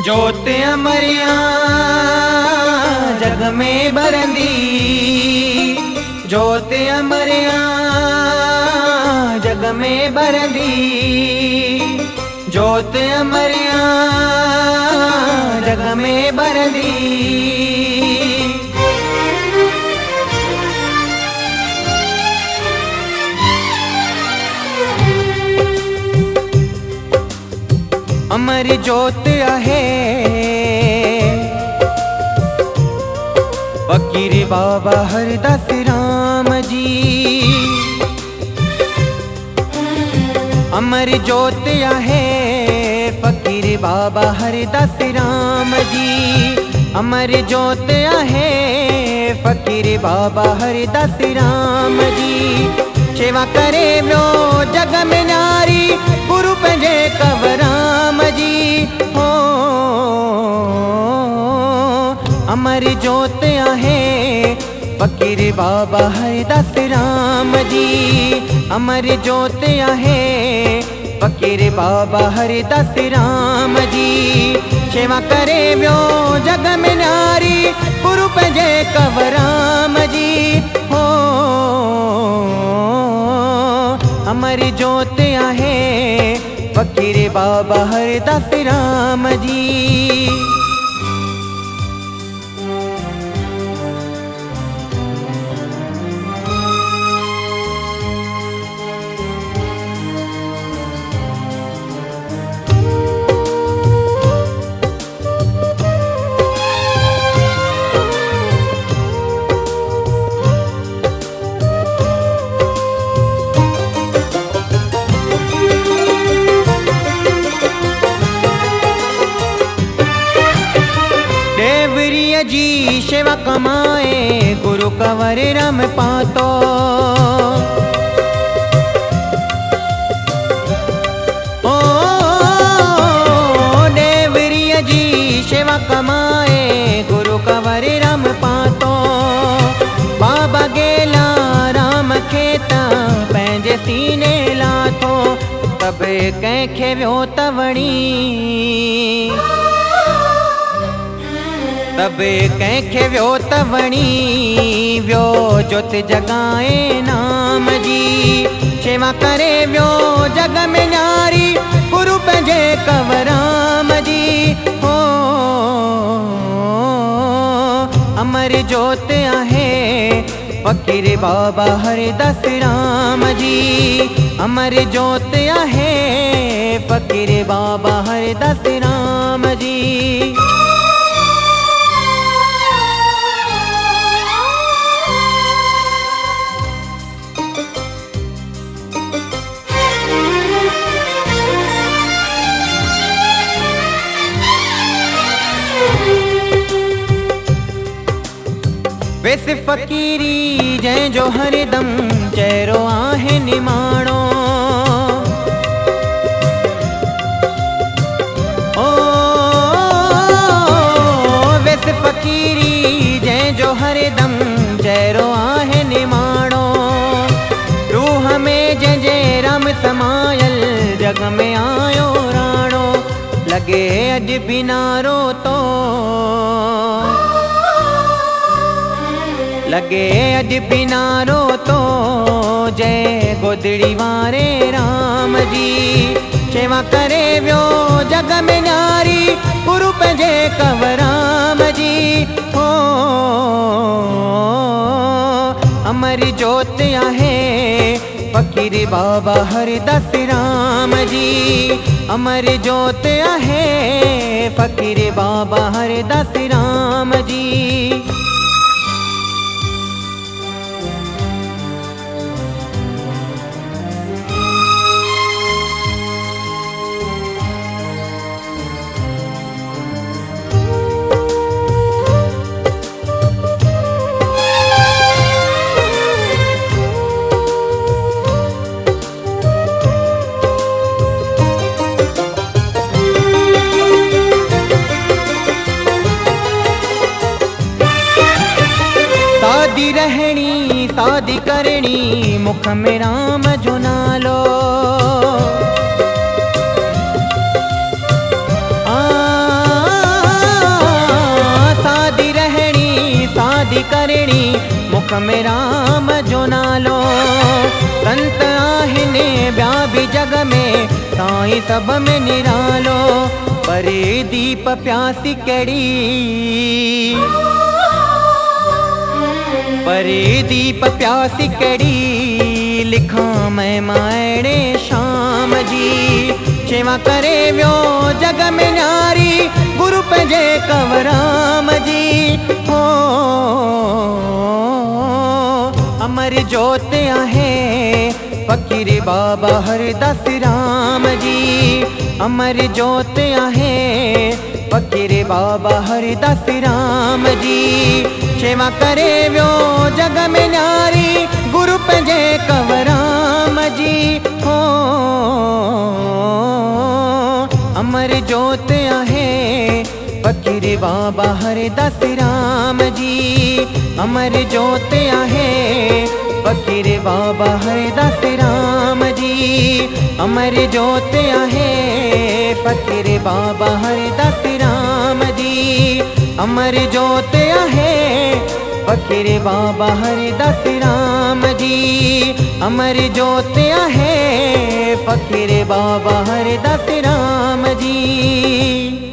जोत अमरिया जग में बरंदी, जोत अमरिया जग में बरंदी, जोत अमरिया जग में बरंदी। अमर जोत आहे फकीर बाबा हरदास राम जी। अमर जोत आहे फकीर बाबा हरदास राम जी। अमर जोत आहे फकीर बाबा हरदास राम जी। सेवा करे व्यो जग में नारी गुरु पंजे कवराम जी। हो अमर जोत आहे फकीर बाबा हरदास राम जी। अमर जोत आहे फकीर बाबा हरदास राम जी। सेवा करे व्यो जग में नारी गुरु पंजे कवराम जी। हो अमर जोत आहे फकीर बाबा हरदास राम जी। जी सेवा कमाए गुरु कंवर राम पातो। ओ देवरिया जी सेवा कमाए गुरु कंवर राम पातो। बाबा गेला राम खेता पंहिंजे सीने लाथो। तब कंहिंखे वियो तवणी, तब कंहिंखे वियो तवणी वियो जोत जगाए नाम जी। सेवा करे वियो जग में नारी गुरु पंजे कवराम जी। हो अमर जोत आहे फकीर बाबा हरदास राम जी। अमर जोत आहे फकीर बाबा हरदास राम जी। वेस फकीरी जंहिंजो हरदम चेहरो आहे निमाणो। ओ वेस फकीरी जंहिंजो हरदम चेहरो आहे निमाणो। रूह में जंहिंजे राम समायल जग में आयो राणो। लगे अॼु बिनारो तो, लगे अॼु बिनारो तो जय गोदड़ी वारे राम जी। सेवा करे वियो जग में नारी गुरु पंजे कवराम जी। हो अमर जोत आहे फकीर बाबा हरदास राम जी। अमर जोत आहे फकीर बाबा हरदास राम जी। सादी रहनी सादी करनी मुख में राम जो नालो। खणी मुख में राम जो नालो। संत आहिनि ॿिया बि जग में साईं सभ में निरालो। परे दीप प्यासी कड़ी, परे दीप प्यासी कड़ी लिखां मैं मायणे शाम जी। शेवा करे वियो जग में न्यारी गुरु पंहिंजे कंवराम जी। हो अमर जोत आहे फ़कीर बाबा हरदास राम जी। अमर जोत आहे फ़कीर बाबा हरदास राम जी। शेवा करे वियो जग में न्यारी गुरु पंहिंजे कंवराम जी। हो अमर जोत आहे फ़कीर बाबा हरदास राम जी। अमर जोत आहे फ़कीर बाबा हरदास राम जी। अमर जोत आहे फ़कीर बाबा हरदास राम जी। अमर जोत आहे फ़कीर बाबा हरदास राम जी। अमर जोत आहे फ़कीर बाबा हरदास राम जी।